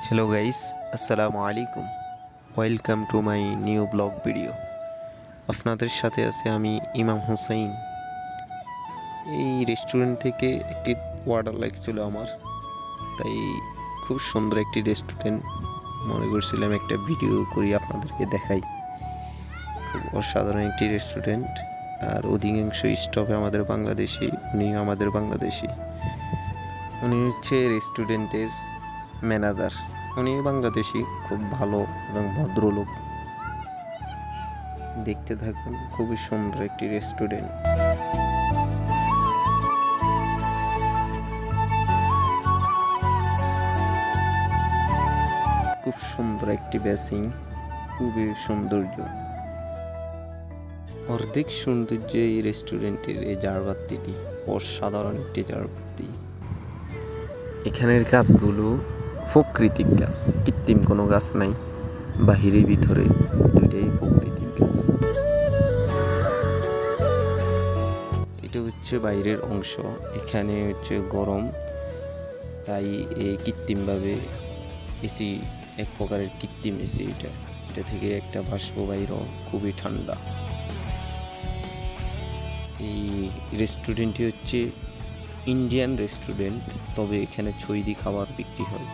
Hello guys, আসসালামু আলাইকুম। Welcome to my new blog video. আপনাদের সাথে আছে আমি ইমাম হুসাইন। এই রেস্টুরেন্ট থেকে একটি অর্ডার লাগছিল আমার, তাই খুব সুন্দর একটি রেস্টুরেন্ট মনে করছিলাম একটা ভিডিও করি আপনাদেরকে দেখাই। খুব অসাধারণ একটি রেস্টুরেন্ট, আর অধিকাংশ স্টপে আমাদের বাংলাদেশি, উনিও আমাদের বাংলাদেশি। উনি হচ্ছে রেস্টুরেন্টের ম্যানেজার। উনি বাংলাদেশি, খুব ভালো এবং ভদ্রলোক। দেখতে থাকুন, খুবই সুন্দর একটি রেস্টুরেন্ট। খুব সুন্দর একটি বেসিং, খুবই সৌন্দর্য, অর্ধেক সৌন্দর্য এই রেস্টুরেন্টের এই ঝাড়বাতিটি। অসাধারণ একটি ঝাড়বাতি। এখানের গাছগুলো প্রাকৃতিক গাছ, কৃত্রিম কোনো গাছ নাই। বাহিরে ভিতরে দুইটাই প্রাকৃতিক গাছ। এটা হচ্ছে বাইরের অংশ। এখানে হচ্ছে গরম, তাই এই কৃত্রিমভাবে এসি, এক প্রকারের কৃত্রিম এসি। এটা থেকে একটা বাষ্প বাইর, খুবই ঠান্ডা। এই রেস্টুরেন্টটি হচ্ছে ইন্ডিয়ান রেস্টুরেন্ট, তবে এখানে চৈদি খাবার বিক্রি হয়।